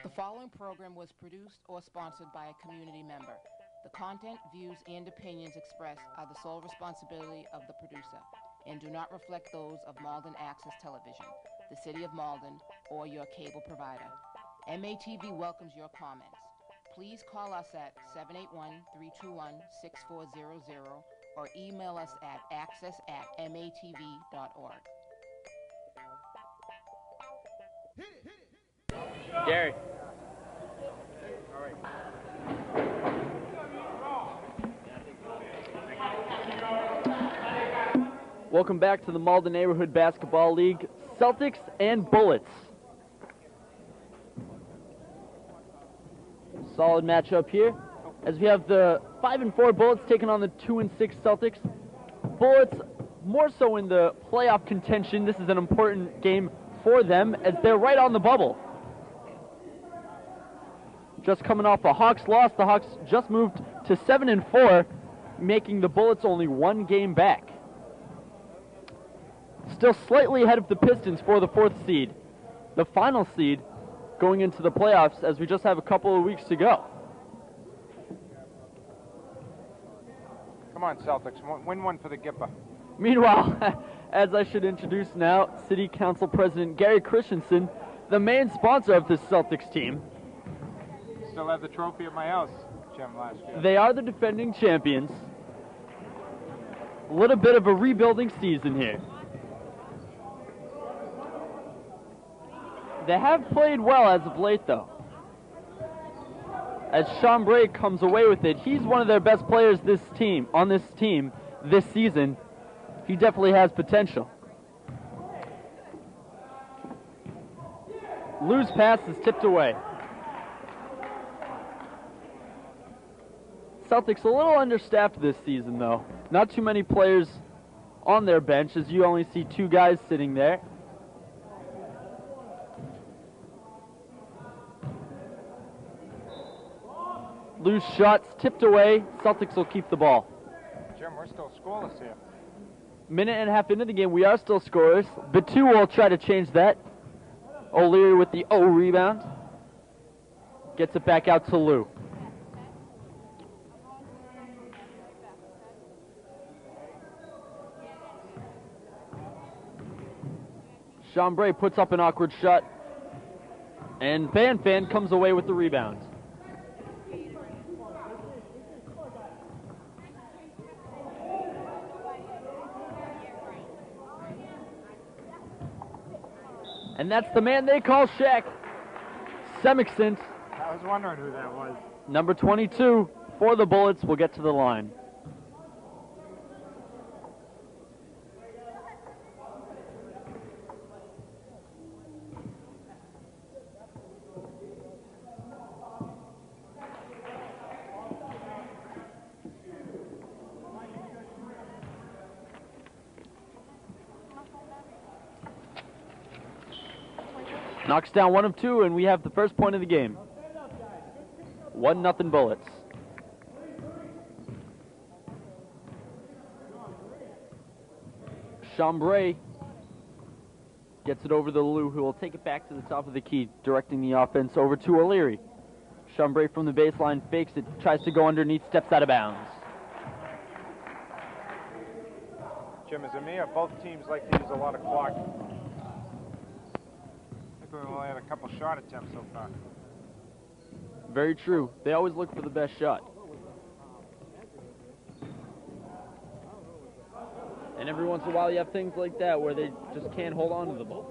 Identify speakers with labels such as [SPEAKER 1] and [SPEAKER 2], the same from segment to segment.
[SPEAKER 1] The following program was produced or sponsored by a community member. The content, views, and opinions expressed are the sole responsibility of the producer and do not reflect those of Malden Access Television, the City of Malden, or your cable provider. MATV welcomes your comments. Please call us at 781-321-6400 or email us at access@matv.org.
[SPEAKER 2] Gary. Welcome back to the Malden Neighborhood Basketball League, Celtics and Bullets. Solid matchup here, as we have the 5-4 Bullets taking on the 2-6 Celtics. Bullets more so in the playoff contention. This is an important game for them, as they're right on the bubble. Just coming off a Hawks loss, the Hawks just moved to 7-4, making the Bullets only one game back. Still slightly ahead of the Pistons for the 4th seed, the final seed going into the playoffs, as we just have a couple of weeks to go.
[SPEAKER 3] Come on, Celtics, win one for the Gipper.
[SPEAKER 2] Meanwhile, as I should introduce now, City Council President Gary Christensen, the main sponsor of this Celtics team.
[SPEAKER 3] Still have the trophy at my house, Jim, last year.
[SPEAKER 2] They are the defending champions. A little bit of a rebuilding season here. They have played well as of late, though. As Chambray comes away with it, he's one of their best players on this team this season. He definitely has potential. Loose pass is tipped away. Celtics a little understaffed this season, though. Not too many players on their bench, as you only see 2 guys sitting there. Loose shots tipped away. Celtics will keep the ball.
[SPEAKER 3] Jim, we're still scoreless here.
[SPEAKER 2] Minute and a half into the game, we are still scorers. Batu will try to change that. O'Leary with the O rebound. Gets it back out to Lou. Chambray puts up an awkward shot, and Fan comes away with the rebound. And that's the man they call Shaq, Semixon.
[SPEAKER 3] I was wondering who that was.
[SPEAKER 2] Number 22 for the Bullets will get to the line. Knocks down 1 of 2, and we have the first point of the game. 1-0 Bullets. Chambray gets it over to Lou, who will take it back to the top of the key, directing the offense over to O'Leary. Chambray from the baseline fakes it, tries to go underneath, steps out of bounds.
[SPEAKER 3] Jim, is it me or both teams like to use a lot of clock? We only had a couple shot attempts so far.
[SPEAKER 2] Very true. They always look for the best shot. And every once in a while you have things like that where they just can't hold on to the ball.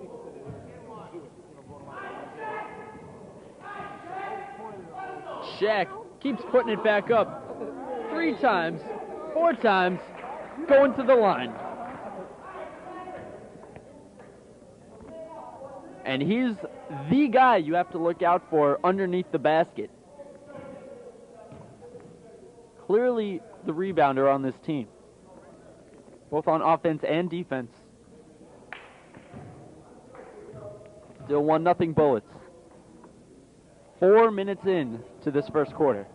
[SPEAKER 2] Shaq keeps putting it back up. 3 times, 4 times, going to the line. And he's the guy you have to look out for underneath the basket. Clearly the rebounder on this team, both on offense and defense. Still 1-0 Bullets. 4 minutes in to this first quarter.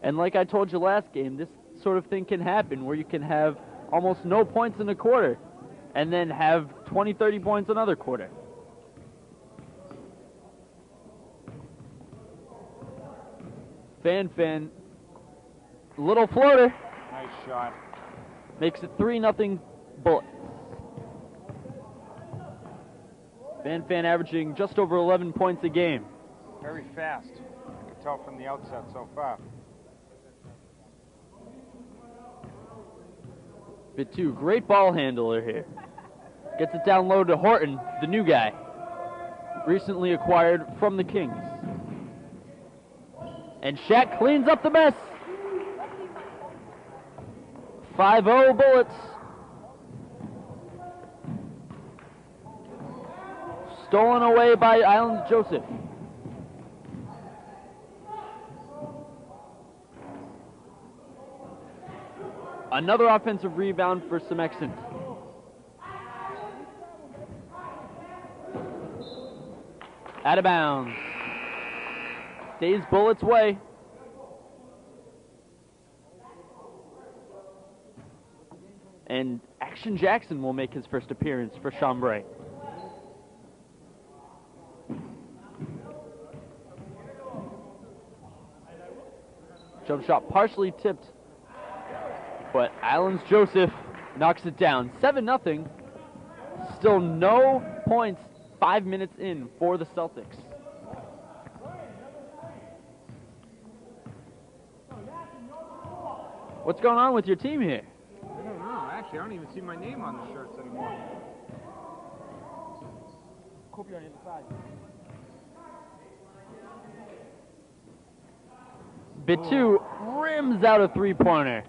[SPEAKER 2] And like I told you last game, this sort of thing can happen where you can have almost no points in a quarter and then have 20, 30 points another quarter. Fan, little floater,
[SPEAKER 3] Nice shot.
[SPEAKER 2] makes it 3-0 Bullets. Fan averaging just over 11 points a game.
[SPEAKER 3] Very fast. You can tell from the outset so far.
[SPEAKER 2] Bit 2, great ball handler here. Gets it down low to Horton, the new guy. Recently acquired from the Kings. And Shaq cleans up the mess. 5-0 Bullets. Stolen away by Island Joseph. Another offensive rebound for Semexon. Out of bounds. Stays Bullets' way. And Action Jackson will make his first appearance for Chambray. Jump shot partially tipped, but Islands Joseph knocks it down. 7-0. Still no points 5 minutes in for the Celtics. What's going on with your team here?
[SPEAKER 3] I don't know. Actually, I don't even see my name on the shirts anymore. Copy on the inside.
[SPEAKER 2] Bit 2 rims out a three-pointer.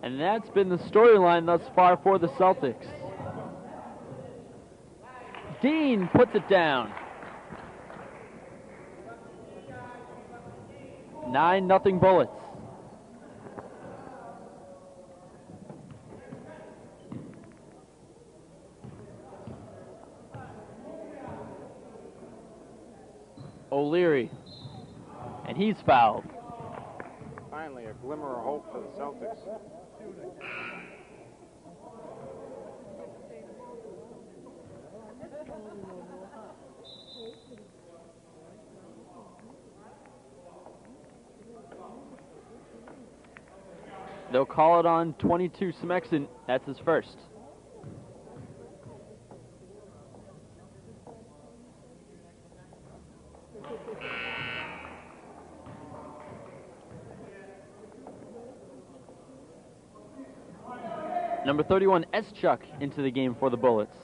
[SPEAKER 2] And that's been the storyline thus far for the Celtics. Dean puts it down. 9-0 Bullets. O'Leary. And he's fouled.
[SPEAKER 3] Finally, a glimmer of hope for the Celtics.
[SPEAKER 2] They'll call it on 22 Semexon. That's his first. Number 31, Eschuk, into the game for the Bullets.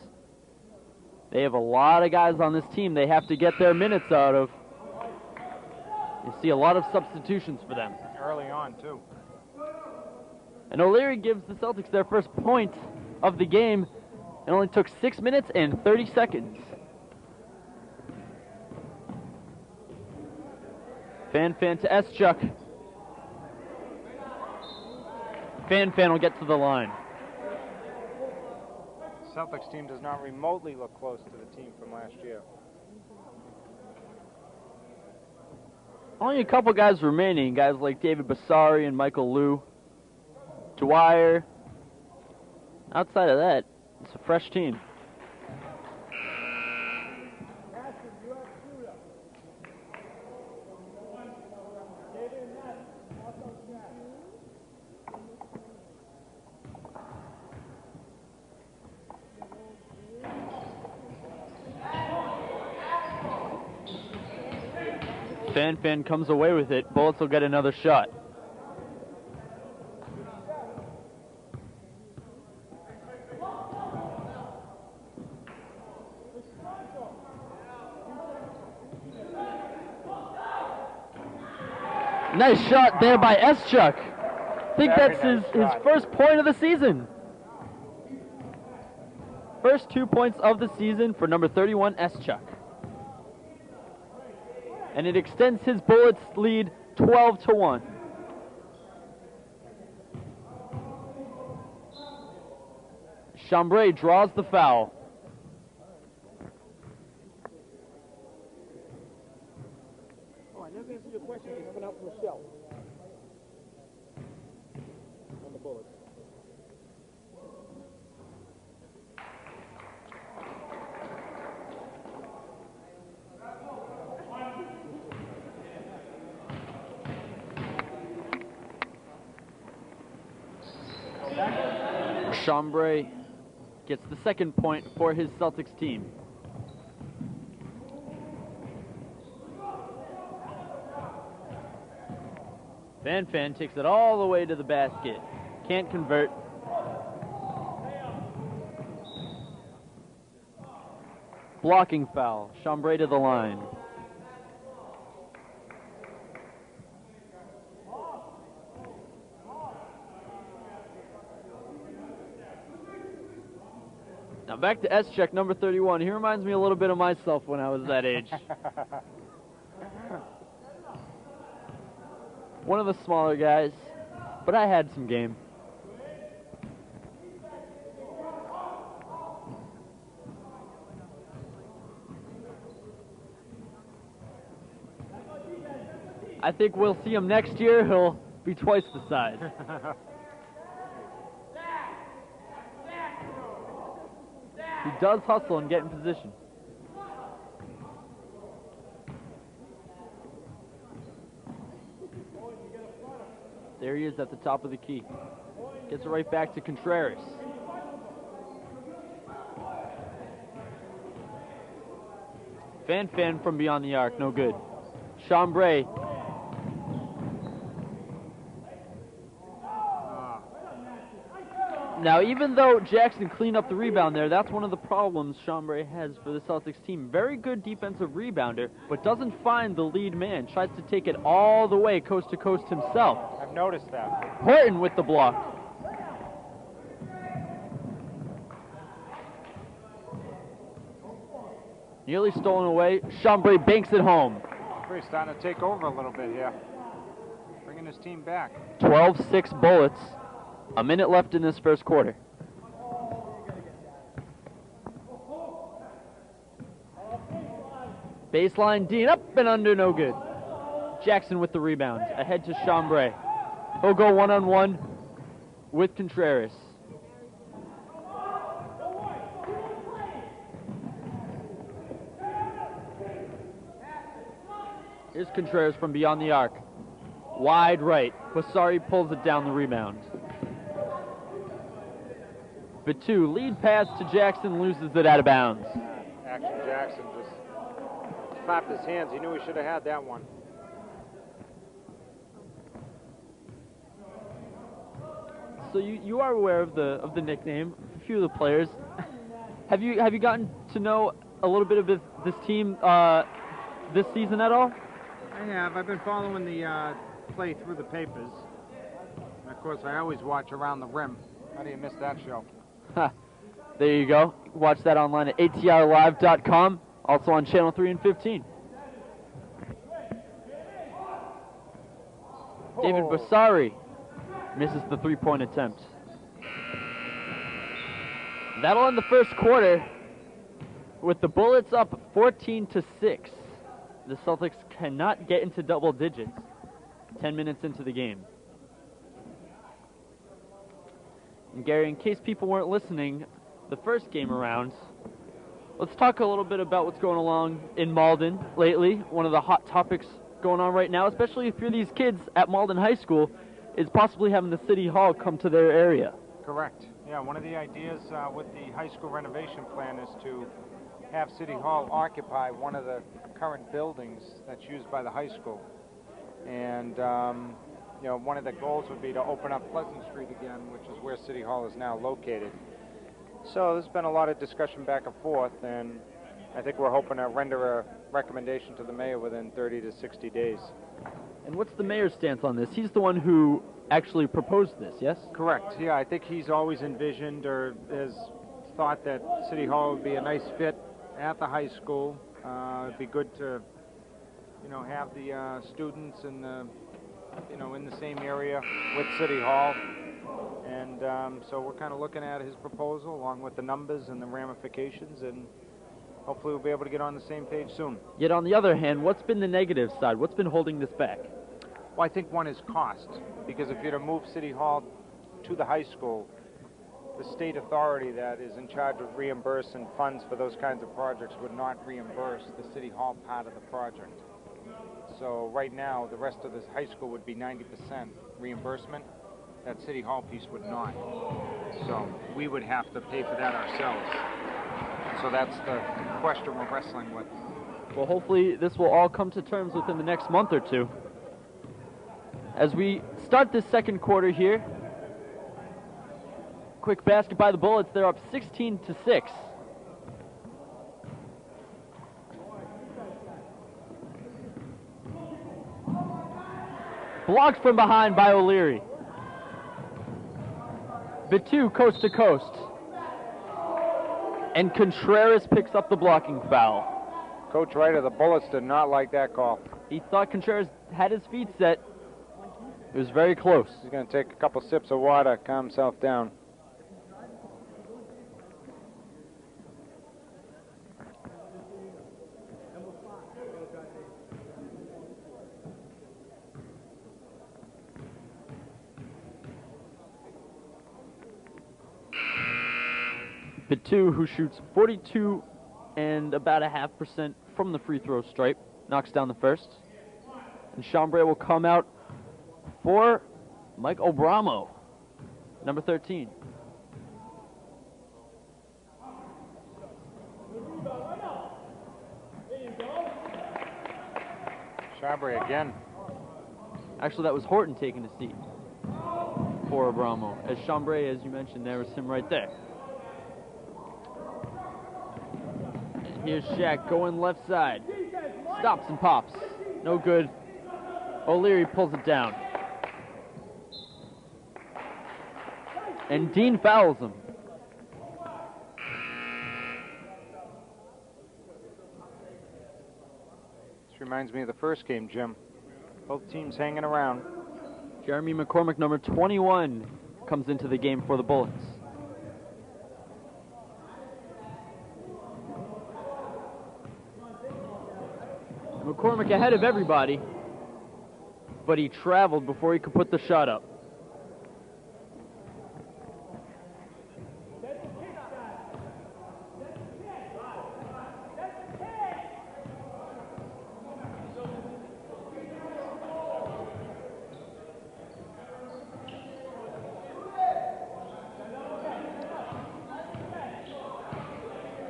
[SPEAKER 2] They have a lot of guys on this team they have to get their minutes out of. You see a lot of substitutions for them.
[SPEAKER 3] Early on, too.
[SPEAKER 2] And O'Leary gives the Celtics their first point of the game. It only took 6 minutes and 30 seconds. Fan to Eschuk. Fan will get to the line.
[SPEAKER 3] Celtics team does not remotely look close to the team from last year.
[SPEAKER 2] Only a couple guys remaining, guys like David Basari and Michael Liu. Dwyer. Outside of that, it's a fresh team. Fan comes away with it. Bullets will get another shot. Nice shot there by Eschuk. I think that's his first point of the season. First 2 points of the season for number 31, Eschuk. And it extends his Bullets lead 12-1. Chambray draws the foul.
[SPEAKER 4] Oh, I never answered your question. He's coming out from the shell. On the Bullets.
[SPEAKER 2] Chambray gets the second point for his Celtics team. Fan takes it all the way to the basket. Can't convert. Blocking foul. Chambray to the line. Now back to S-check, number 31. He reminds me a little bit of myself when I was that age. One of the smaller guys, but I had some game. I think we'll see him next year. He'll be twice the size. He does hustle and get in position. There he is at the top of the key. Gets it right back to Contreras. Fan from beyond the arc, no good. Chambray. Now, even though Jackson cleaned up the rebound there, that's one of the problems Chambray has for the Celtics team. Very good defensive rebounder, but doesn't find the lead man. Tries to take it all the way coast to coast himself.
[SPEAKER 3] I've noticed that.
[SPEAKER 2] Horton with the block. Nearly stolen away. Chambray banks it home.
[SPEAKER 3] He's starting to take over a little bit here. Bringing his team back.
[SPEAKER 2] 12-6 Bullets. A minute left in this first quarter. Baseline, Dean up and under, no good. Jackson with the rebound, ahead to Chambray. He'll go one-on-one with Contreras. Here's Contreras from beyond the arc. Wide right. Basari pulls it down the rebound. Batou, lead pass to Jackson, loses it out of bounds.
[SPEAKER 3] Action Jackson just clapped his hands. He knew he should have had that one.
[SPEAKER 2] So you are aware of the nickname, a few of the players. Have you gotten to know a little bit of this team this season at all?
[SPEAKER 3] I have. I've been following the play through the papers. And of course, I always watch Around the Rim. How do you miss that show?
[SPEAKER 2] There you go. Watch that online at atrlive.com, also on Channel 3 and 15. David Basari misses the three-point attempt. That'll end the first quarter with the Bullets up 14-6. The Celtics cannot get into double digits 10 minutes into the game. And Gary, in case people weren't listening the first game around, let's talk a little bit about what's going along in Malden lately. One of the hot topics going on right now, especially if you're these kids at Malden High School, is possibly having the City Hall come to their area.
[SPEAKER 3] Correct. Yeah, one of the ideas with the high school renovation plan is to have City Hall occupy one of the current buildings that's used by the high school. And you know, one of the goals would be to open up Pleasant Street again, which is where City Hall is now located. So there's been a lot of discussion back and forth, and I think we're hoping to render a recommendation to the mayor within 30 to 60 days.
[SPEAKER 2] And what's the mayor's stance on this? He's the one who actually proposed this, yes?
[SPEAKER 3] Correct. Yeah, I think he's always envisioned or has thought that City Hall would be a nice fit at the high school. It'd be good to, you know, have the students and the, you know, in the same area with City Hall. And so we're kind of looking at his proposal along with the numbers and the ramifications, and hopefully we'll be able to get on the same page soon.
[SPEAKER 2] Yet on the other hand, what's been the negative side? What's been holding this back?
[SPEAKER 3] Well, I think one is cost, because if you're to move City Hall to the high school, the state authority that is in charge of reimbursing funds for those kinds of projects would not reimburse the City Hall part of the project. So right now, the rest of this high school would be 90% reimbursement. That City Hall piece would not. So we would have to pay for that ourselves. So that's the question we're wrestling with.
[SPEAKER 2] Well, hopefully this will all come to terms within the next month or two. As we start this second quarter here, quick basket by the Bullets. They're up 16-6. Blocked from behind by O'Leary. Bitu coast to coast. And Contreras picks up the blocking foul.
[SPEAKER 3] Coach Wright of the Bullets did not like that call.
[SPEAKER 2] He thought Contreras had his feet set. It was very close.
[SPEAKER 3] He's going to take a couple sips of water, calm himself down.
[SPEAKER 2] Bitu, who shoots 42 and about 0.5% from the free throw stripe, knocks down the first. And Chambray will come out for Mike Obramo, number 13.
[SPEAKER 3] Chambray again.
[SPEAKER 2] Actually, that was Horton taking a seat for Obramo. As Chambray, as you mentioned, there was him right there. Here's Shaq going left side. Stops and pops. No good. O'Leary pulls it down. And Dean fouls him.
[SPEAKER 3] This reminds me of the first game, Jim. Both teams hanging around.
[SPEAKER 2] Jeremy McCormick, number 21, comes into the game for the Bullets. McCormick ahead of everybody, but he traveled before he could put the shot up.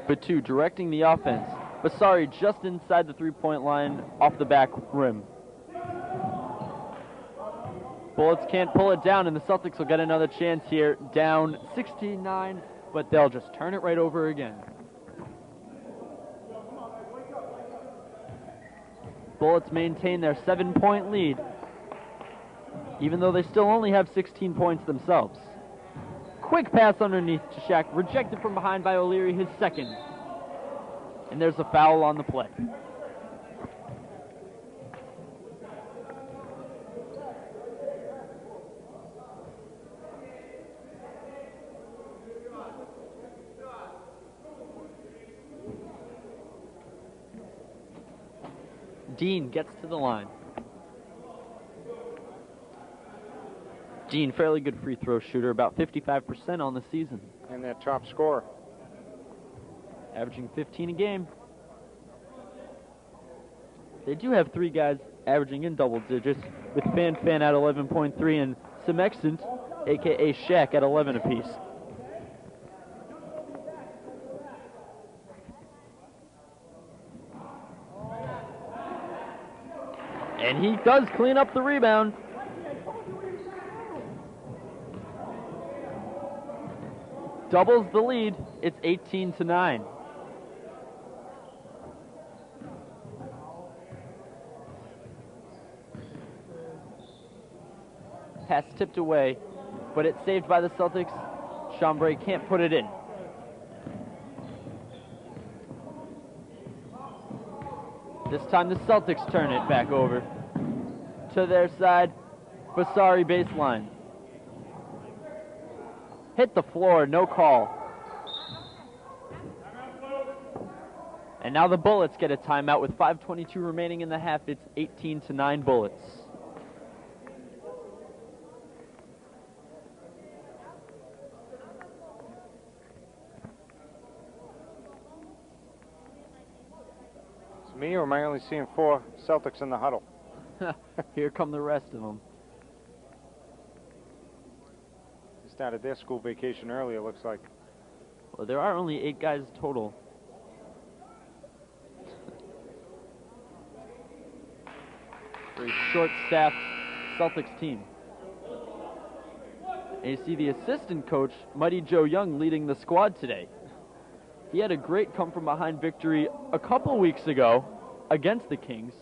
[SPEAKER 2] Bitu directing the offense. Basari just inside the three-point line off the back rim. Bullets can't pull it down, and the Celtics will get another chance here, down 16-9, but they'll just turn it right over again. Bullets maintain their 7-point lead, even though they still only have 16 points themselves. Quick pass underneath to Shaq, rejected from behind by O'Leary, his second. And there's a foul on the play. Dean gets to the line. Dean, fairly good free throw shooter, about 55% on the season.
[SPEAKER 3] And their top scorer.
[SPEAKER 2] Averaging 15 a game. They do have three guys averaging in double digits, with Fan at 11.3 and Simexant, a.k.a. Shaq, at 11 apiece. And he does clean up the rebound. Doubles the lead. It's 18-9. Pass tipped away, but it's saved by the Celtics. Chambray can't put it in. This time the Celtics turn it back over to their side. Basari baseline. Hit the floor, no call. And now the Bullets get a timeout with 5:22 remaining in the half. It's 18-9 Bullets.
[SPEAKER 3] It's me, or am I only seeing 4 Celtics in the huddle?
[SPEAKER 2] Here come the rest of them.
[SPEAKER 3] started their school vacation early, it looks like.
[SPEAKER 2] Well, there are only 8 guys total. Very short-staffed Celtics team. And you see the assistant coach, Mighty Joe Young, leading the squad today. He had a great come-from-behind victory a couple weeks ago against the Kings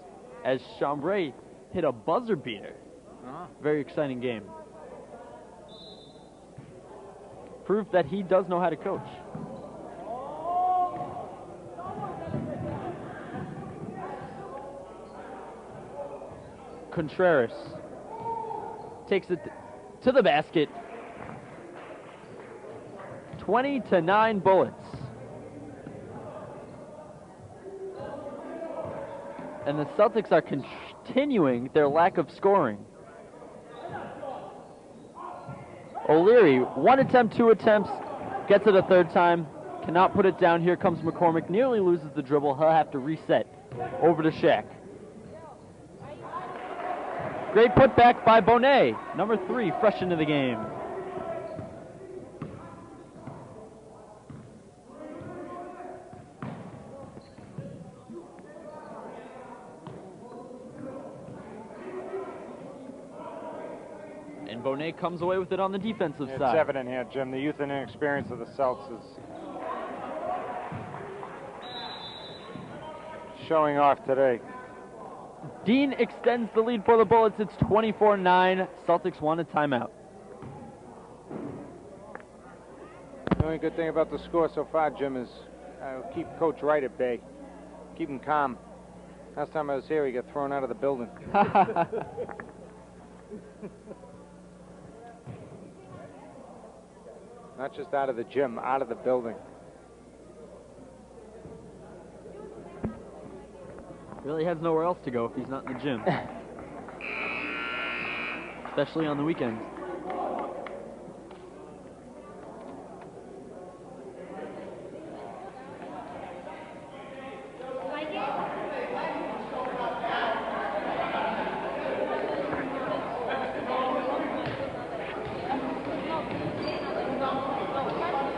[SPEAKER 2] as Chambray hit a buzzer beater. Very exciting game. Proof that he does know how to coach. Contreras takes it to the basket. 20-9 Bullets. And the Celtics are continuing their lack of scoring. O'Leary, 1 attempt, 2 attempts, gets it a third time, cannot put it down. Here comes McCormick, nearly loses the dribble. He'll have to reset over to Shaq. Great putback by Bonet, number 3, fresh into the game. And Bonet comes away with it on the defensive side.
[SPEAKER 3] It's evident here, Jim. The youth and inexperience of the Celts is showing off today.
[SPEAKER 2] Dean extends the lead for the Bullets. It's 24-9. Celtics want a timeout.
[SPEAKER 3] The only good thing about the score so far, Jim, is keep Coach Wright at bay. Keep him calm. Last time I was here, he got thrown out of the building. Not just out of the gym, out of the building.
[SPEAKER 2] Really has nowhere else to go if he's not in the gym. Especially on the weekends.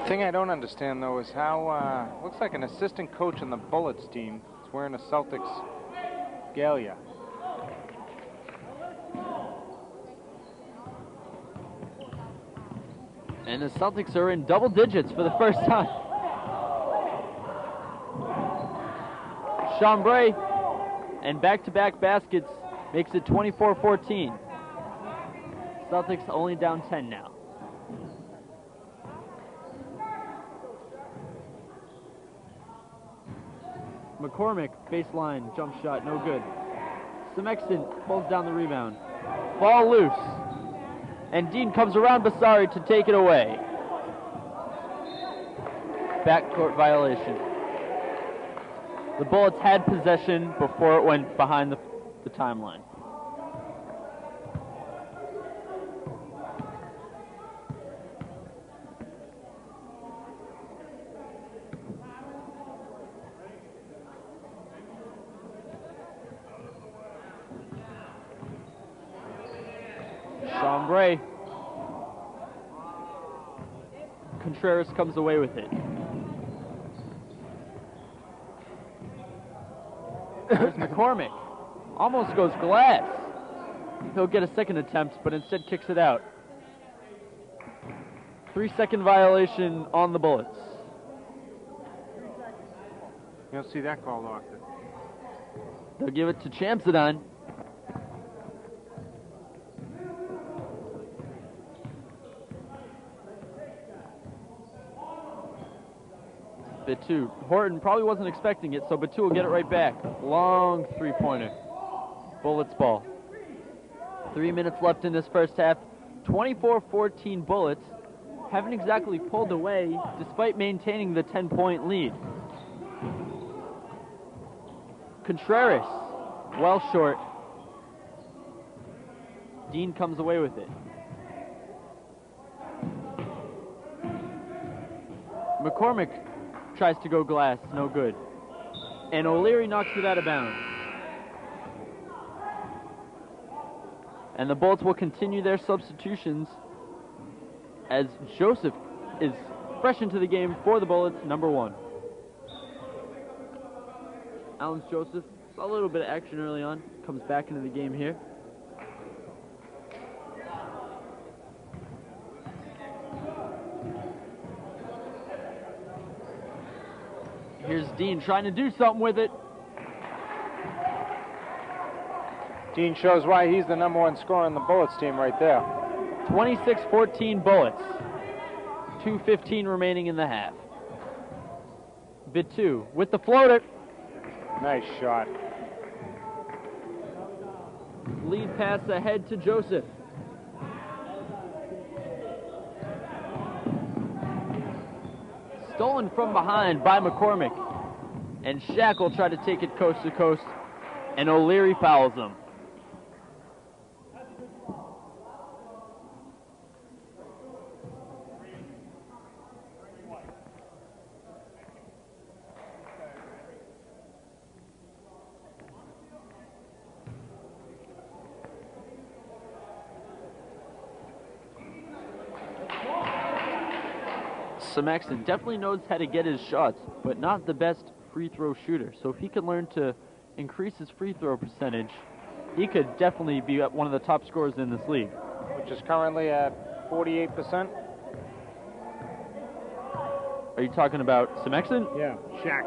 [SPEAKER 3] The thing I don't understand, though, is how looks like an assistant coach on the Bullets team is wearing a Celtics Galia.
[SPEAKER 2] And the Celtics are in double digits for the first time. Chambray and back-to-back baskets makes it 24-14. Celtics only down 10 now. McCormick, baseline, jump shot, no good. Semexton pulls down the rebound. Ball loose. And Dean comes around Basari to take it away. Backcourt violation. The Bullets had possession before it went behind the timeline. Chambray. Contreras comes away with it. There's McCormick. Almost goes glass. He'll get a second attempt, but instead kicks it out. 3-second violation on the Bullets.
[SPEAKER 3] You'll see that called often.
[SPEAKER 2] They'll give it to Chamsadon. Batu. Horton probably wasn't expecting it, so Batu will get it right back. Long three-pointer. Bullets ball. 3 minutes left in this first half. 24-14 Bullets. Haven't exactly pulled away despite maintaining the 10-point lead. Contreras, well short. Dean comes away with it. McCormick tries to go glass, no good. And O'Leary knocks it out of bounds. And the Bullets will continue their substitutions as Joseph is fresh into the game for the Bullets, number 1. Allen's Joseph saw a little bit of action early on, comes back into the game here. Here's Dean trying to do something with it.
[SPEAKER 3] Dean shows why he's the number 1 scorer on the Bullets team right there.
[SPEAKER 2] 26-14 Bullets. 2:15 remaining in the half. Bitu with the floater.
[SPEAKER 3] Nice shot.
[SPEAKER 2] Lead pass ahead to Joseph. Stolen from behind by McCormick. And Shackle tried to take it coast to coast, and O'Leary fouls him. Samaxton definitely knows how to get his shots, but not the best free throw shooter. So if he can learn to increase his free throw percentage, he could definitely be one of the top scorers in this league.
[SPEAKER 3] Which is currently at 48%.
[SPEAKER 2] Are you talking about Samaxton?
[SPEAKER 3] Yeah, Shaq.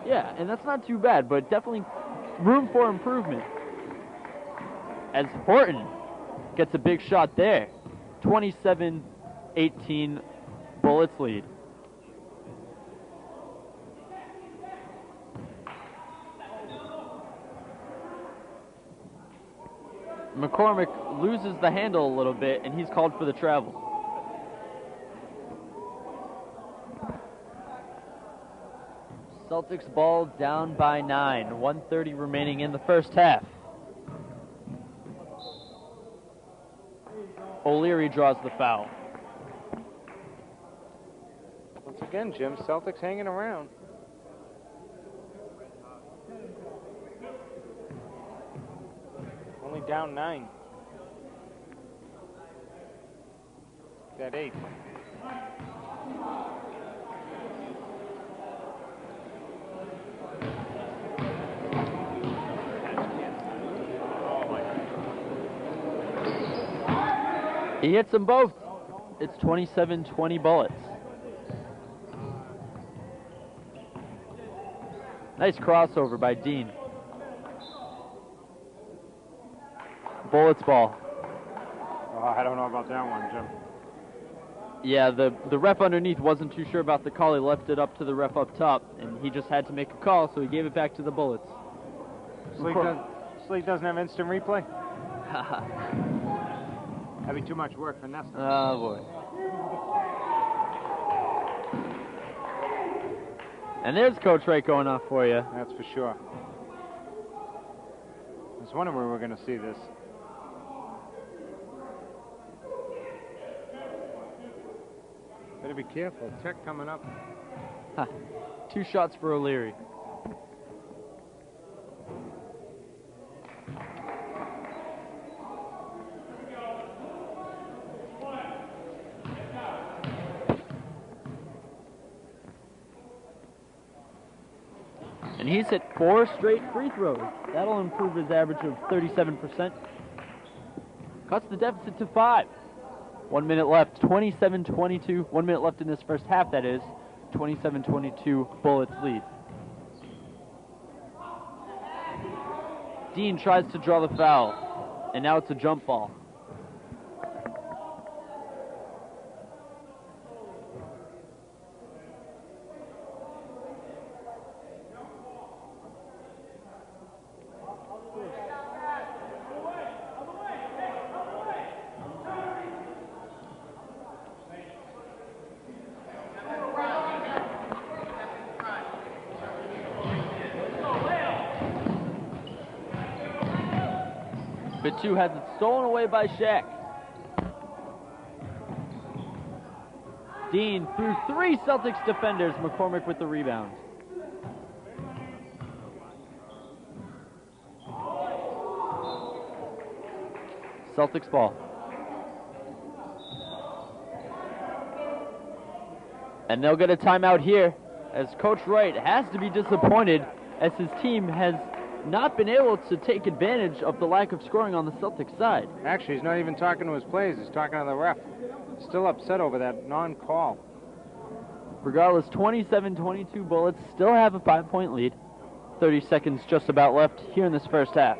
[SPEAKER 2] Yeah, and that's not too bad, but definitely room for improvement. As Horton gets a big shot there. 27-18 Bullets lead. McCormick loses the handle a little bit, and he's called for the travel. Celtics ball down by 9. 1:30 remaining in the first half. O'Leary draws the foul.
[SPEAKER 3] Once again, Jim, Celtics hanging around. Only down 9. At 8.
[SPEAKER 2] He hits them both. It's 27-20 Bullets. Nice crossover by Dean. Bullets ball.
[SPEAKER 3] Oh, I don't know about that one, Jim.
[SPEAKER 2] Yeah, the ref underneath wasn't too sure about the call. He left it up to the ref up top, and he just had to make a call, so he gave it back to the Bullets.
[SPEAKER 3] Sleek doesn't have instant replay? That'd be too much work for Nestor.
[SPEAKER 2] Oh, boy. And there's Coach Wright going off for you.
[SPEAKER 3] That's for sure. I was wondering where we're going to see this. Better be careful. Tech coming up.
[SPEAKER 2] 2 shots for O'Leary. And he's hit 4 straight free throws. That'll improve his average of 37%. Cuts the deficit to 5. 1 minute left, 27-22. 1 minute left in this first half, that is. 27-22 Bullets lead. Dean tries to draw the foul, and now it's a jump ball. Bitu has it stolen away by Shaq. Dean through 3 Celtics defenders. McCormick with the rebound. Celtics ball. And they'll get a timeout here, as Coach Wright has to be disappointed as his team has not been able to take advantage of the lack of scoring on the Celtics side.
[SPEAKER 3] Actually, he's not even talking to his players. He's talking to the ref. Still upset over that non-call.
[SPEAKER 2] Regardless, 27-22 Bullets still have a 5-point lead. 30 seconds just about left here in this first half.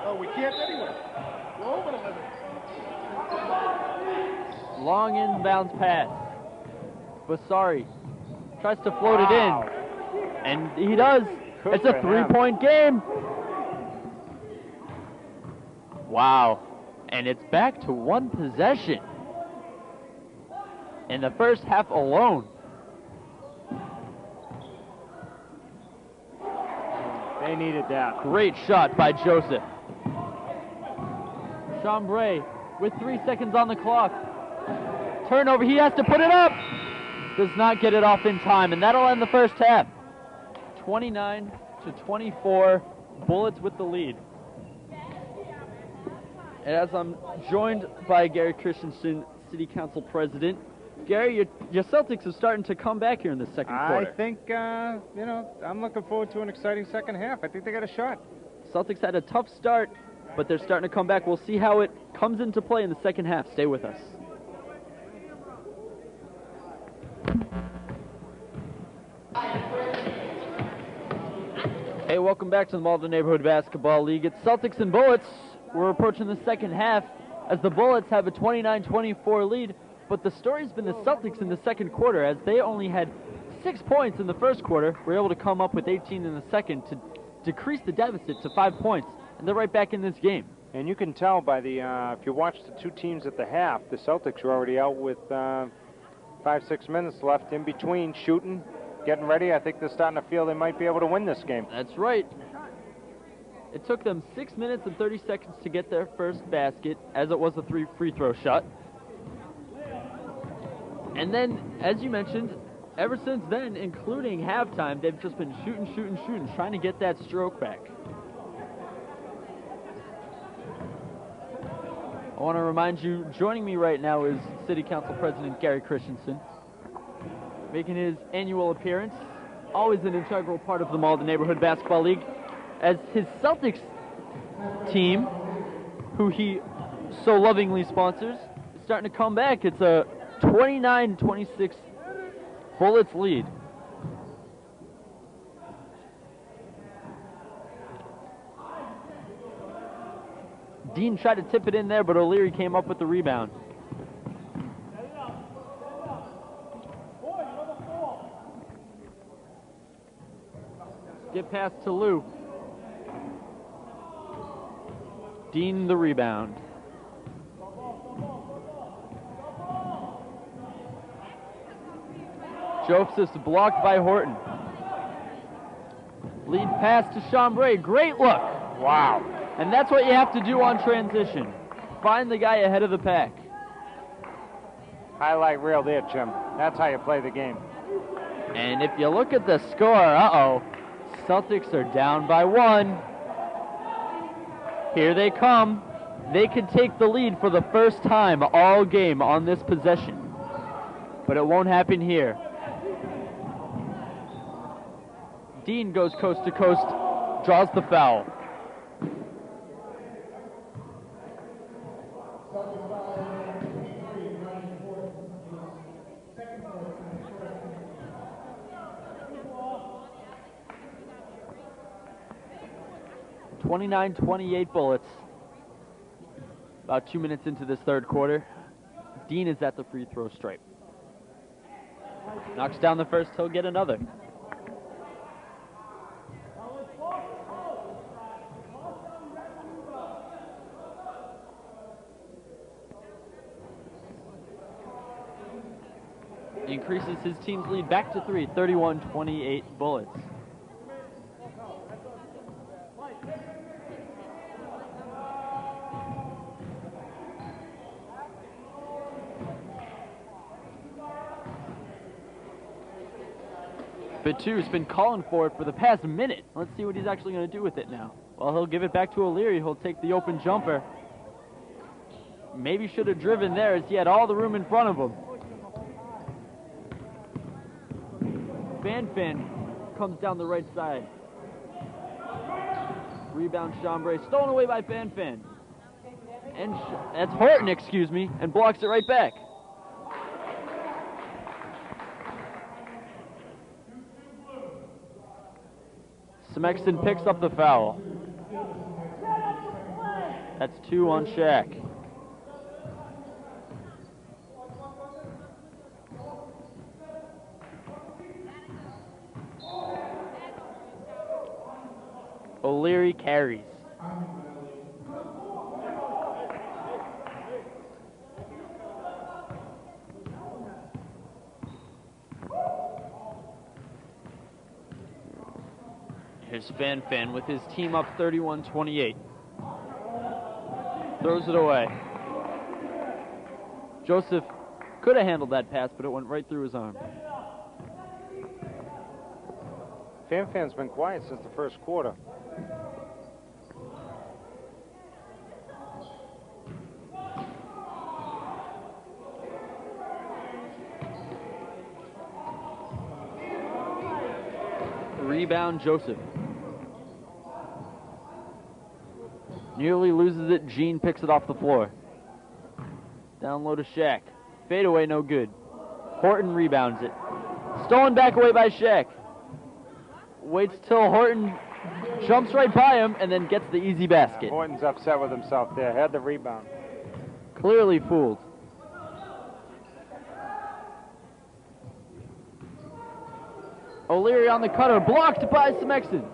[SPEAKER 4] Oh, we can't anyway. We're over the limit.
[SPEAKER 2] Long inbounds pass. Basari tries to float it in, and he does. It's a 3-point game. Wow. And it's back to one possession in the first half alone.
[SPEAKER 3] They needed that.
[SPEAKER 2] Great shot by Joseph. Chambray with 3 seconds on the clock. Turnover, he has to put it up. Does not get it off in time, and that'll end the first half. 29-24, Bullets with the lead. And as I'm joined by Gary Christensen, City Council President. Gary, your Celtics are starting to come back here in the second quarter.
[SPEAKER 3] I think, I'm looking forward to an exciting second half. I think they got a shot.
[SPEAKER 2] Celtics had a tough start, but they're starting to come back. We'll see how it comes into play in the second half. Stay with us. Hey, welcome back to the Malden Neighborhood Basketball League. It's Celtics and Bullets. We're approaching the second half as the Bullets have a 29-24 lead, but the story's been the Celtics in the second quarter as they only had 6 points in the first quarter. Were able to come up with 18 in the second to decrease the deficit to 5 points, and they're right back in this game.
[SPEAKER 3] And you can tell by the, if you watch the two teams at the half, the Celtics are already out with 5-6 minutes left in between, shooting, getting ready. I think they're starting to feel they might be able to win this game.
[SPEAKER 2] That's right. It took them 6 minutes and 30 seconds to get their first basket, as it was a 3 free throw shot. And then, as you mentioned, ever since then, including halftime, they've just been shooting, trying to get that stroke back. I want to remind you, joining me right now is City Council President Gary Christensen, making his annual appearance, always an integral part of the Malden Neighborhood Basketball League, as his Celtics team, who he so lovingly sponsors, is starting to come back. It's a 29-26 Bullets lead. Dean tried to tip it in there, but O'Leary came up with the rebound. Get past to Lou. Dean the rebound. Joseph's blocked by Horton. Lead pass to Chambray. Great look.
[SPEAKER 3] Wow.
[SPEAKER 2] And that's what you have to do on transition. Find the guy ahead of the pack.
[SPEAKER 3] Highlight reel there, Jim. That's how you play the game.
[SPEAKER 2] And if you look at the score, Celtics are down by 1. Here they come. They could take the lead for the first time all game on this possession. But it won't happen here. Dean goes coast to coast, draws the foul. (29-28) Bullets. About 2 minutes into this third quarter. Dean is at the free throw stripe. Knocks down the first, he'll get another. increases his team's lead back to 3, 31-28 Bullets. Batu's been calling for it for the past minute. Let's see what he's actually going to do with it now. Well, he'll give it back to O'Leary. He'll take the open jumper. Maybe should have driven there as he had all the room in front of him. Fan comes down the right side. Rebound Chambray, stolen away by Fan. And that's Horton, excuse me, and blocks it right back. Smexton picks up the foul. That's 2 on Shaq. O'Leary carries. Here's Fan with his team up 31-28. Throws it away. Joseph could have handled that pass, but it went right through his arm.
[SPEAKER 3] Fan's been quiet since the first quarter.
[SPEAKER 2] Rebound, Joseph. Nearly loses it. Gene picks it off the floor. Down low to Shaq. Fade away, no good. Horton rebounds it. Stolen back away by Shaq. Waits till Horton jumps right by him and then gets the easy basket.
[SPEAKER 3] Horton's upset with himself there. Had the rebound.
[SPEAKER 2] Clearly fooled. O'Leary on the cutter, blocked by Smexton.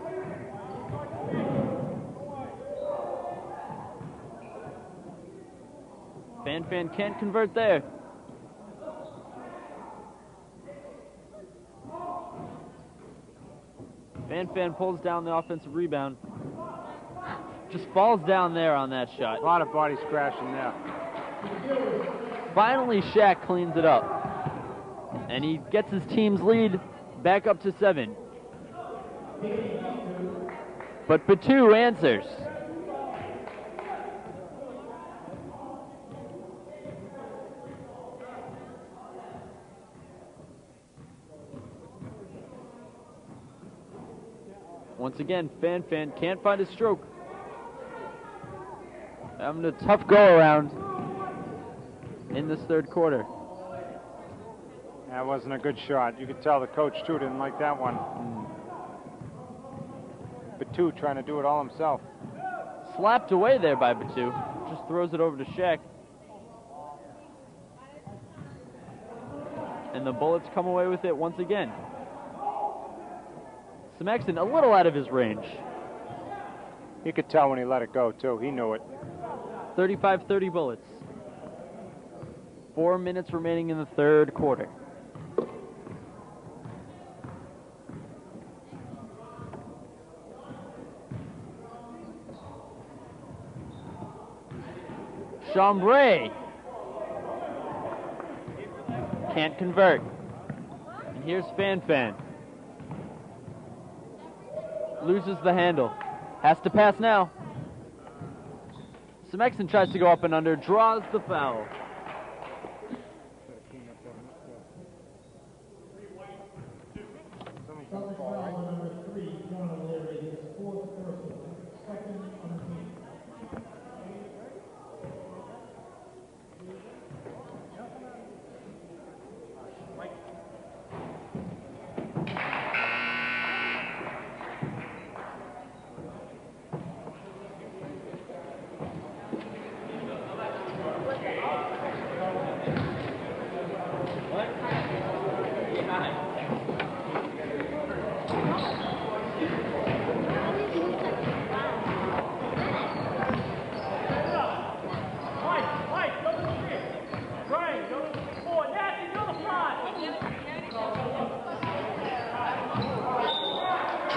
[SPEAKER 2] Fan can't convert there. Fan pulls down the offensive rebound. Just falls down there on that shot.
[SPEAKER 3] A lot of bodies crashing there.
[SPEAKER 2] Finally, Shaq cleans it up. And he gets his team's lead back up to 7. But Batu answers. Once again, Fan can't find his stroke. Having a tough go-around in this third quarter.
[SPEAKER 3] That wasn't a good shot. You could tell the coach, too, didn't like that one. Batu trying to do it all himself.
[SPEAKER 2] Slapped away there by Batu. Just throws it over to Shaq. And the Bullets come away with it once again. Smexton a little out of his range.
[SPEAKER 3] You could tell when he let it go, too. He knew it.
[SPEAKER 2] 35-30 Bullets. 4 minutes remaining in the third quarter. Chambray can't convert. And here's Fan. Loses the handle. Has to pass now. Smexton tries to go up and under, draws the foul.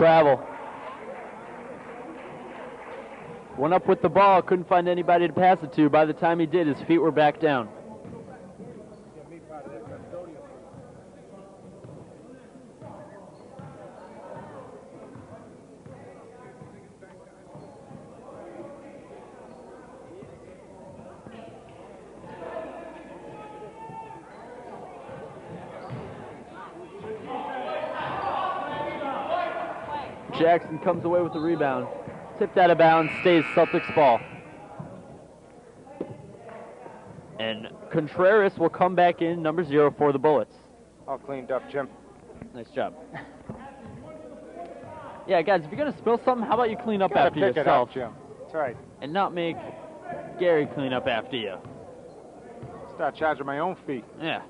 [SPEAKER 2] travel. Went up with the ball, couldn't find anybody to pass it to. By the time he did, his feet were back down. Jackson comes away with the rebound. Tipped out of bounds, stays Celtics ball. And Contreras will come back in, number 0 for the Bullets.
[SPEAKER 3] All cleaned up, Jim.
[SPEAKER 2] Nice job. Yeah, guys, if you're going to spill something, how about you clean up
[SPEAKER 3] Gotta
[SPEAKER 2] after
[SPEAKER 3] pick
[SPEAKER 2] yourself?
[SPEAKER 3] it up, Jim. That's right.
[SPEAKER 2] And not make Gary clean up after you.
[SPEAKER 3] Start charging my own fee.
[SPEAKER 2] Yeah.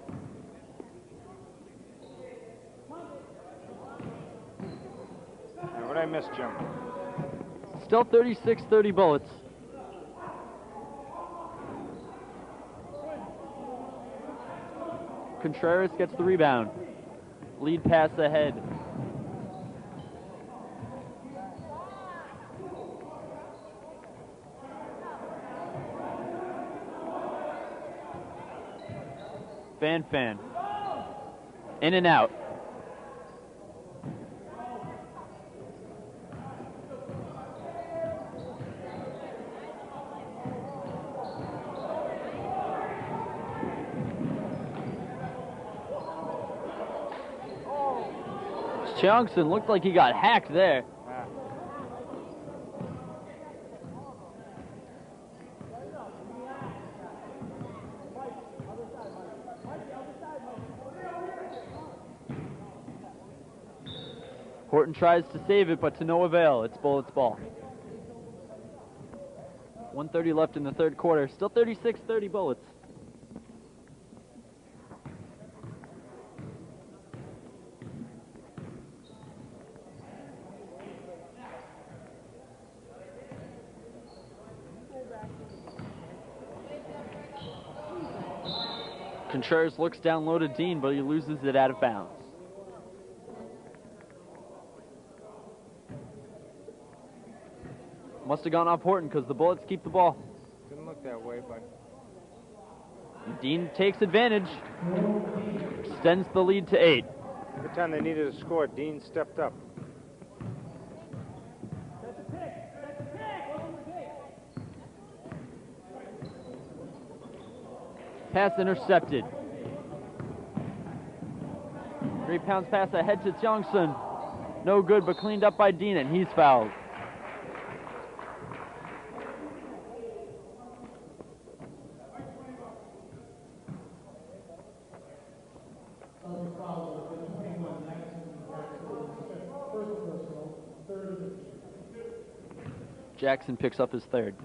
[SPEAKER 3] What did I miss, Jim?
[SPEAKER 2] Still 36-30 Bullets. Contreras gets the rebound. Lead pass ahead. Fan. In and out. Johnson looked like he got hacked there.
[SPEAKER 3] Yeah.
[SPEAKER 2] Horton tries to save it, but to no avail. It's Bullets ball. 1:30 left in the third quarter. Still 36-30 Bullets. Contreras looks down low to Dean, but he loses it out of bounds. Must have gone off Horton because the Bullets keep the ball.
[SPEAKER 3] Didn't look that way, but...
[SPEAKER 2] Dean takes advantage. Extends the lead to 8.
[SPEAKER 3] Every time they needed a score, Dean stepped up.
[SPEAKER 2] Pass intercepted. 3-pounds pass ahead to Johnson. No good, but cleaned up by Dean, and he's fouled. Jackson picks up his third.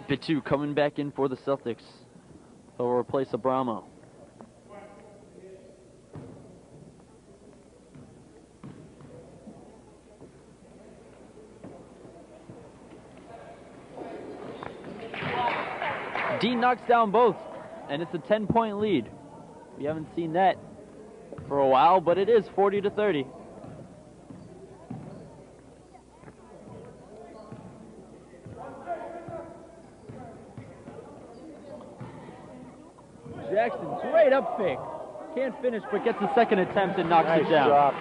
[SPEAKER 2] Bitu coming back in for the Celtics. He'll replace Abramo. Dean knocks down both, and it's a 10-point lead. We haven't seen that for a while, but it is 40-30. Jackson, great up fake. Can't finish, but gets a second attempt and knocks it down.
[SPEAKER 3] Job.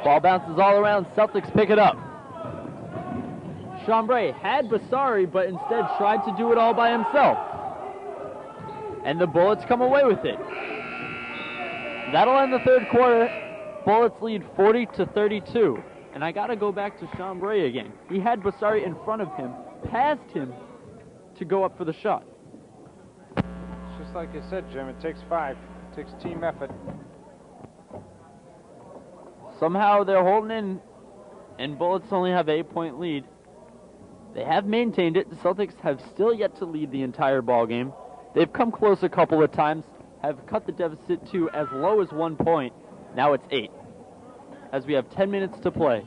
[SPEAKER 2] Ball bounces all around. Celtics pick it up. Chambray had Basari, but instead tried to do it all by himself. And the Bullets come away with it. That'll end the third quarter. Bullets lead 40-32. And I got to go back to Chambray again. He had Basari in front of him, passed him to go up for the shot.
[SPEAKER 3] It's just like you said, Jim, it takes 5. It takes team effort.
[SPEAKER 2] Somehow they're holding in And Bullets only have an 8-point lead. They have maintained it. The Celtics have still yet to lead the entire ball game. They've come close a couple of times, have cut the deficit to as low as 1 point. Now it's 8, as we have 10 minutes to play.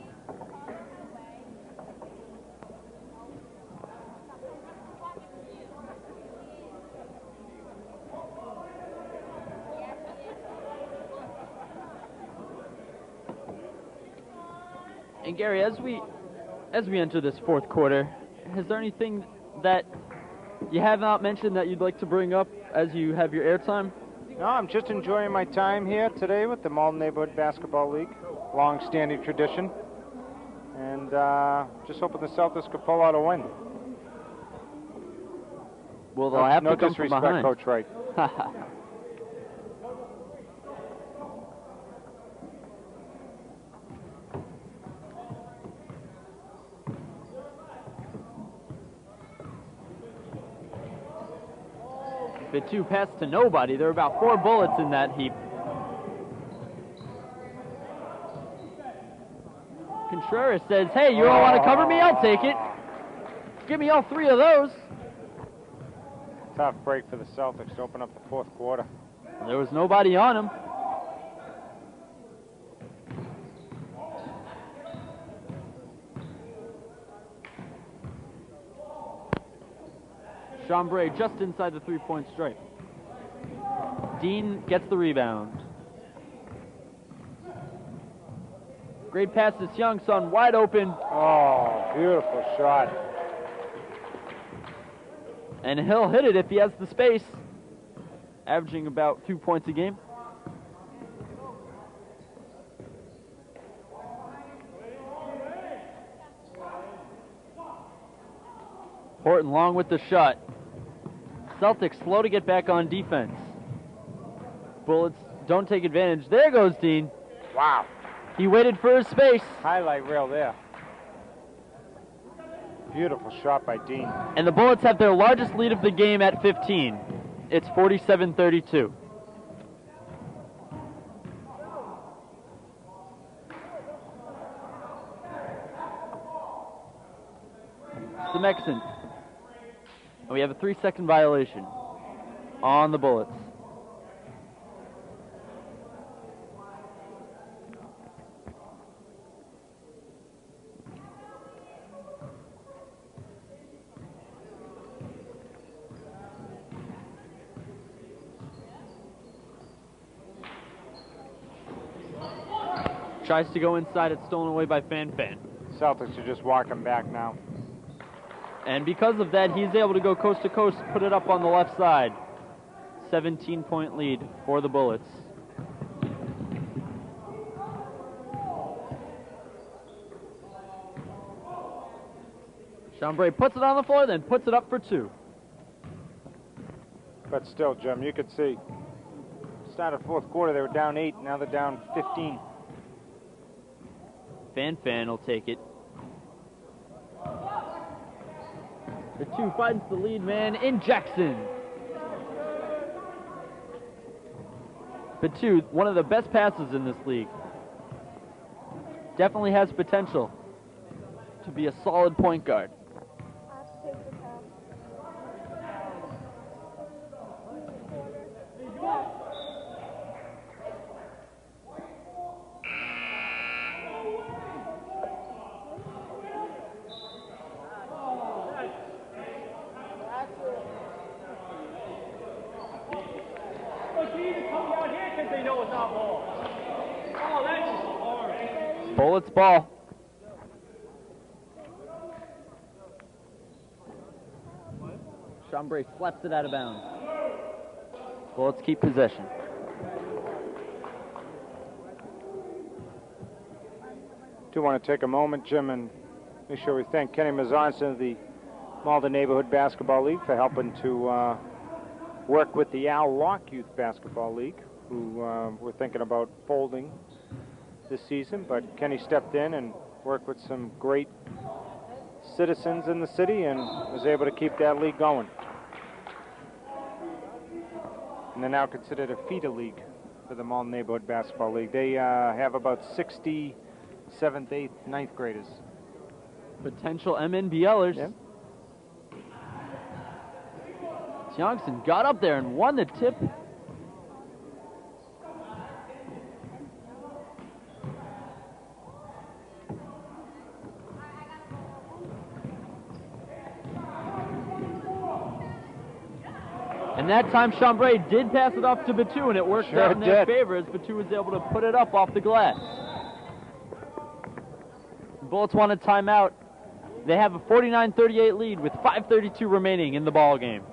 [SPEAKER 2] And Gary, as we enter this fourth quarter, is there anything that you have not mentioned that you'd like to bring up as you have your airtime?
[SPEAKER 3] No, I'm just enjoying my time here today with the Malden Neighborhood Basketball League, long-standing tradition, and just hoping the Celtics could pull out a win.
[SPEAKER 2] Well, they'll have to come from
[SPEAKER 3] disrespect,
[SPEAKER 2] behind.
[SPEAKER 3] Coach Wright.
[SPEAKER 2] Bit 2 pass to nobody. There are about 4 bullets in that heap. Contreras says, hey, you all want to cover me? I'll take it. Give me all 3 of those.
[SPEAKER 3] Tough break for the Celtics to open up the fourth quarter.
[SPEAKER 2] There was nobody on him. Chambray just inside the 3-point stripe. Dean gets the rebound. Great pass to Young-Sun, wide open.
[SPEAKER 3] Oh, beautiful shot.
[SPEAKER 2] And he'll hit it if he has the space. Averaging about 2 points a game. Horton long with the shot. Celtics slow to get back on defense. Bullets don't take advantage. There goes Dean.
[SPEAKER 3] Wow.
[SPEAKER 2] He waited for his space.
[SPEAKER 3] Highlight reel there. Beautiful shot by Dean.
[SPEAKER 2] And the Bullets have their largest lead of the game at 15. It's 47-32. Demexon. And we have a 3-second violation on the Bullets. Tries to go inside, it's stolen away by Fan.
[SPEAKER 3] Celtics are just walking back now.
[SPEAKER 2] And because of that, he's able to go coast to coast, put it up on the left side. 17-point lead for the Bullets. Chambray puts it on the floor, then puts it up for 2.
[SPEAKER 3] But still, Jim, you could see. Started fourth quarter, they were down 8, now they're down 15.
[SPEAKER 2] Fan will take it. The 2 finds the lead man in Jackson. The 2, one of the best passes in this league. Definitely has potential to be a solid point guard. Bullets ball. Chambray slaps it out of bounds. Bullets keep possession.
[SPEAKER 3] Do want to take a moment, Jim, and make sure we thank Kenny Mazanson of the Malden Neighborhood Basketball League for helping to work with the Al Locke Youth Basketball League, who were thinking about folding this season, but Kenny stepped in and worked with some great citizens in the city and was able to keep that league going. And they're now considered a feeder league for the Malden Neighborhood Basketball League. They have about 60 7th, 8th, 9th graders.
[SPEAKER 2] Potential MNBLers.
[SPEAKER 3] Yep.
[SPEAKER 2] Youngson got up there and won the tip. And that time Chambray did pass it off to Batu, and it worked out in their favor as Batu was able to put it up off the glass. The Bullets want a timeout. They have a 49-38 lead with 5:32 remaining in the ball game.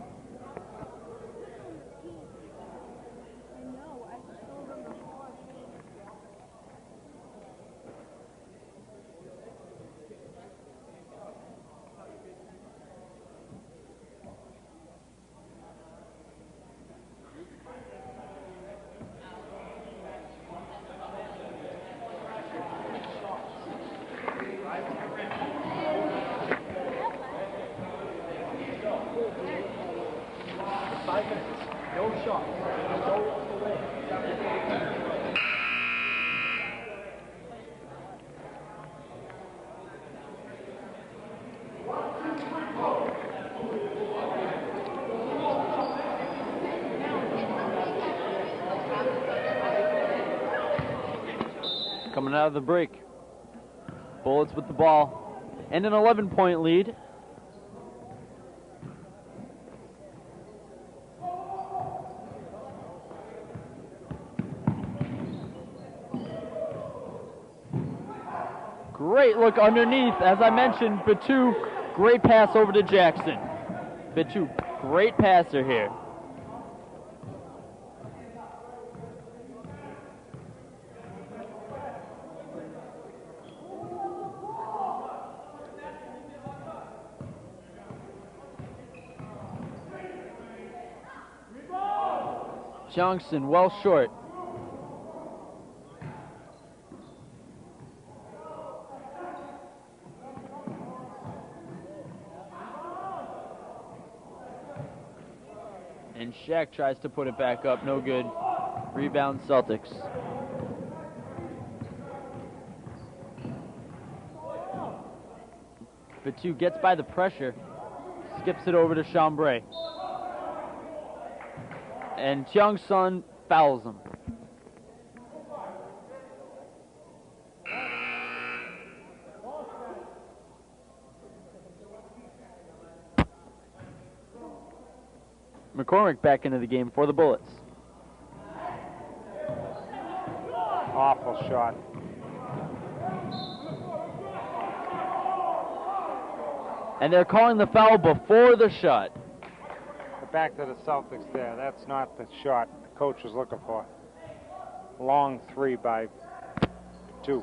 [SPEAKER 2] Coming out of the break, Bullets with the ball and an 11-point lead. Great look underneath. As I mentioned, Batu, great pass over to Jackson. Batu, great passer here. Johnson well short. And Shaq tries to put it back up, no good. Rebound Celtics. Batu gets by the pressure, skips it over to Chambray. And Cheong-sun fouls him. McCormick back into the game for the Bullets.
[SPEAKER 3] Awful shot.
[SPEAKER 2] And they're calling the foul before the shot.
[SPEAKER 3] Back to the Celtics there. That's not the shot the coach was looking for. Long three by 2.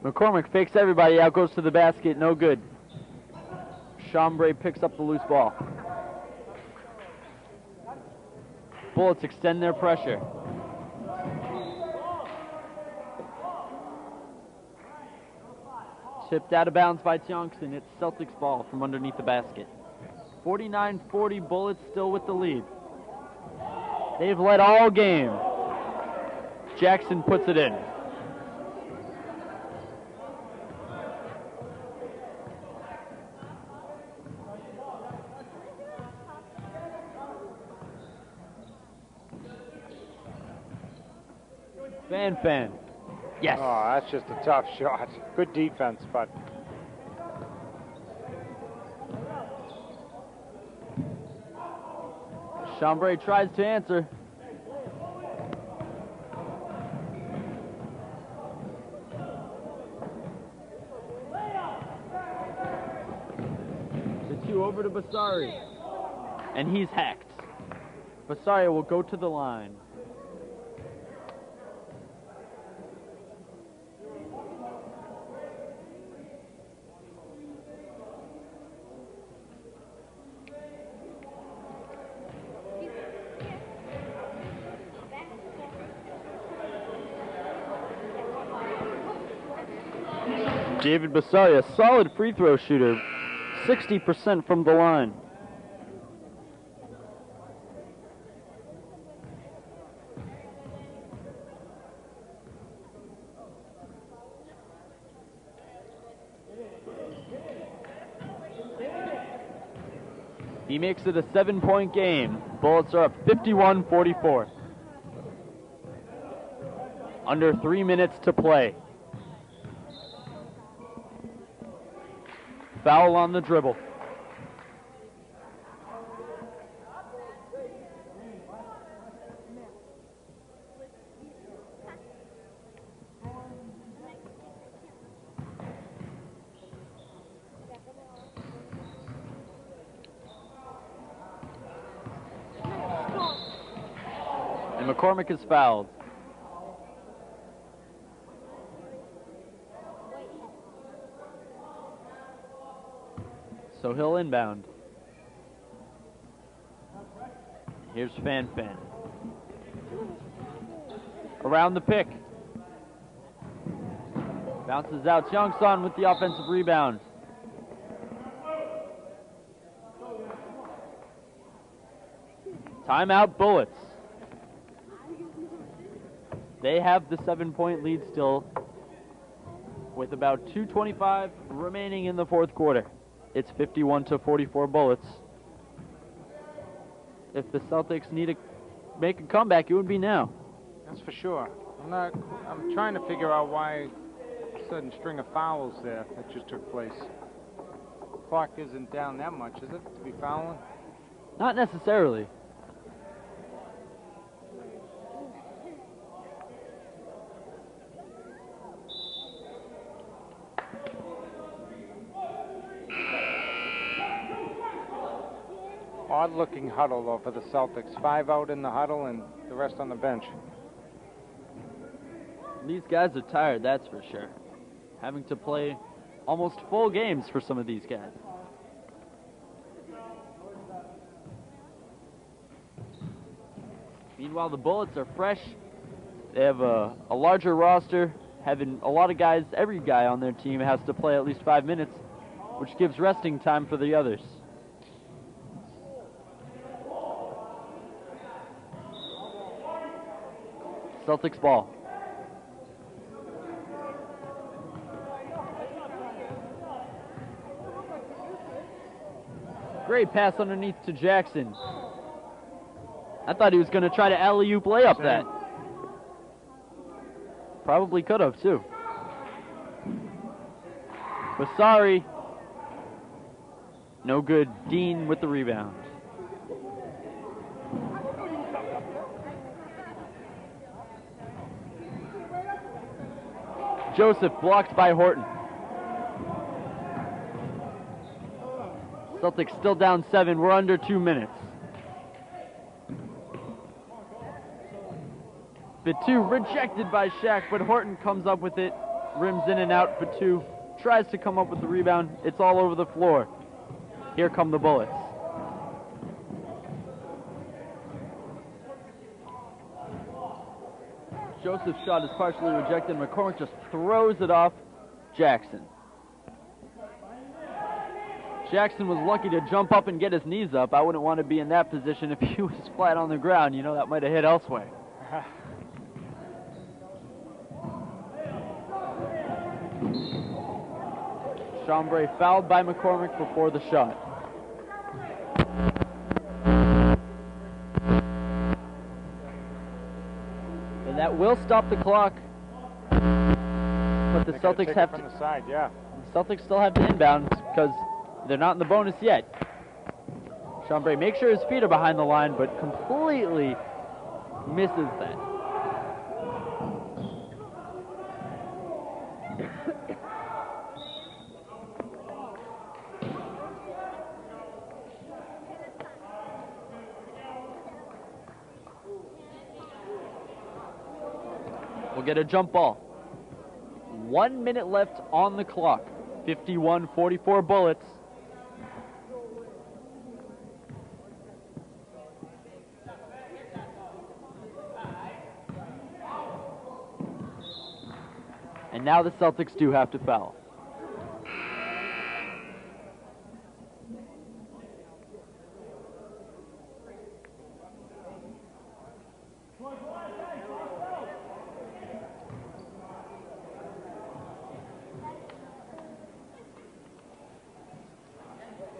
[SPEAKER 2] McCormick fakes everybody out, goes to the basket, no good. Chambray picks up the loose ball. Bullets extend their pressure. Tipped out of bounds by Tiongson. It's Celtics ball from underneath the basket. 49-40, Bullets still with the lead. They've led all game. Jackson puts it in. Fan. Yes.
[SPEAKER 3] Oh, that's just a tough shot. Good defense, but
[SPEAKER 2] Chambray tries to answer. The 2 over to Basari. And he's hacked. Basari will go to the line. David Basari, a solid free throw shooter, 60% from the line. He makes it a 7-point game. Bullets are up 51-44. Under 3 minutes to play. Foul on the dribble. And McCormick is fouled. So he'll inbound. Here's Fan. Around the pick. Bounces out. Youngson with the offensive rebound. Timeout, Bullets. They have the 7-point lead still with about 2:25 remaining in the fourth quarter. It's 51-44 Bullets. If the Celtics need to make a comeback, it would be now.
[SPEAKER 3] That's for sure. I'm trying to figure out why a sudden string of fouls there that just took place. Clock isn't down that much, is it, to be fouling?
[SPEAKER 2] Not necessarily.
[SPEAKER 3] Odd-looking huddle, though, for the Celtics. 5 out in the huddle and the rest on the bench.
[SPEAKER 2] These guys are tired, that's for sure. Having to play almost full games for some of these guys. Meanwhile, the Bullets are fresh. They have a larger roster, having a lot of guys. Every guy on their team has to play at least 5 minutes, which gives resting time for the others. Celtics ball. Great pass underneath to Jackson. I thought he was going to try to alley-oop layup that. Probably could have, too. But sorry. No good. Dean with the rebound. Joseph blocked by Horton. Celtics still down 7. We're under 2 minutes. Batum rejected by Shaq, but Horton comes up with it. Rims in and out. Batum tries to come up with the rebound. It's all over the floor. Here come the Bullets. Joseph's shot is partially rejected. McCormick just throws it off Jackson. Jackson was lucky to jump up and get his knees up. I wouldn't want to be in that position if he was flat on the ground. You know, that might have hit elsewhere. Chambray fouled by McCormick before the shot. And that will stop the clock. But the Celtics have to.
[SPEAKER 3] From the side, yeah.
[SPEAKER 2] The Celtics still have to inbound because they're not in the bonus yet. Chambray makes sure his feet are behind the line, but completely misses that. We'll get a jump ball. 1 minute left on the clock. 51-44 Bullets. And now the Celtics do have to foul.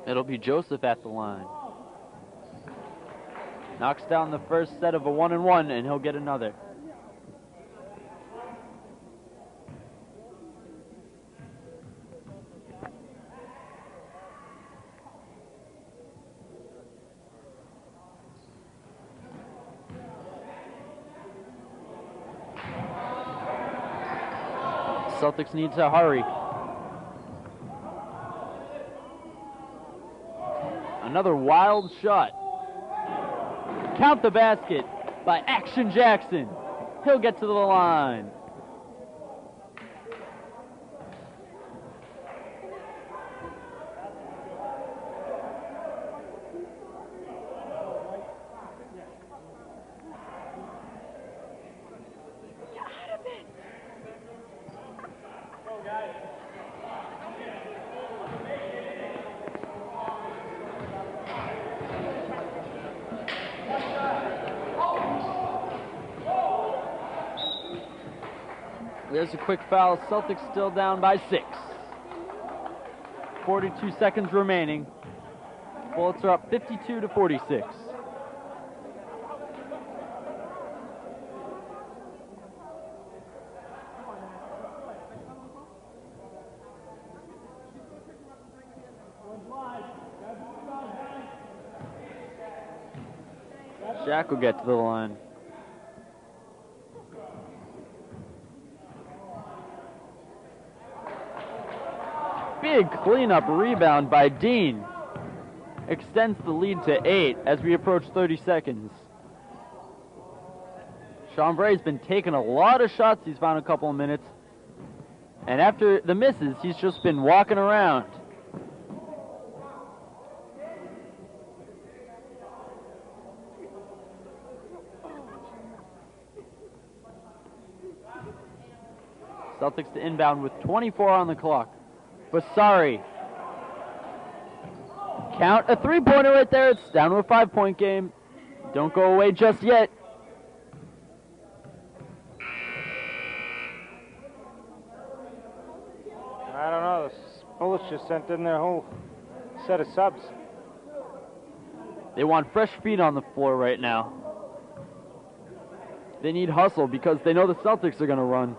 [SPEAKER 2] It'll be Joseph at the line. Knocks down the first set of a 1-and-1, and he'll get another. Celtics need to hurry. Another wild shot. Count the basket by Action Jackson. He'll get to the line. There's a quick foul. Celtics still down by 6. 42 seconds remaining. Bullets are up 52-46. Shaq will get to the line. Big cleanup rebound by Dean. Extends the lead to 8 as we approach 30 seconds. Chambray's been taking a lot of shots these final couple of minutes. And after the misses, he's just been walking around. Celtics to inbound with 24 on the clock. Basari. Count a three-pointer right there. It's down to a 5-point game. Don't go away just yet.
[SPEAKER 3] I don't know. The Bullets just sent in their whole set of subs.
[SPEAKER 2] They want fresh feet on the floor right now. They need hustle because they know the Celtics are going to run.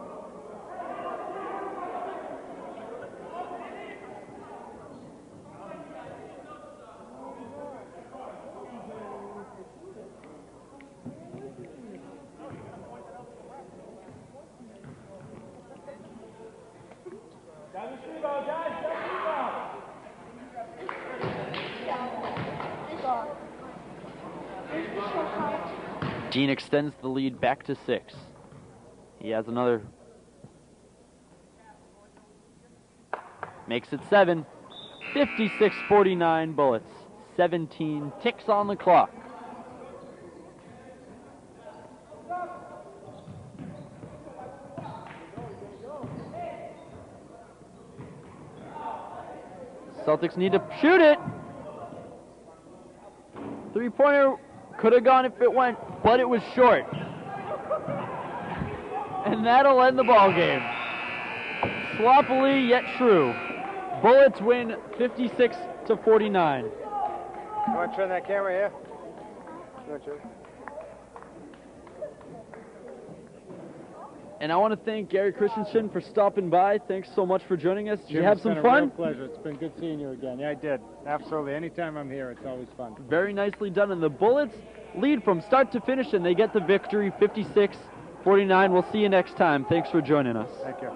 [SPEAKER 2] Dean extends the lead back to 6. He has another. Makes it 7. 56-49 Bullets. 17 ticks on the clock. Celtics need to shoot it. Three-pointer could have gone if it went, but it was short. And that'll end the ball game. Sloppily yet true. Bullets win 56-49.
[SPEAKER 3] You want to turn that camera here?
[SPEAKER 2] And I want to thank Gary Christensen for stopping by. Thanks so much for joining us. Did you have some
[SPEAKER 3] fun?
[SPEAKER 2] fun?
[SPEAKER 3] It's been a real pleasure. It's been good seeing you again. Yeah, I did. Absolutely. Anytime I'm here, it's always fun.
[SPEAKER 2] Very nicely done. And the Bullets lead from start to finish, and they get the victory, 56-49. We'll see you next time. Thanks for joining us.
[SPEAKER 3] Thank you.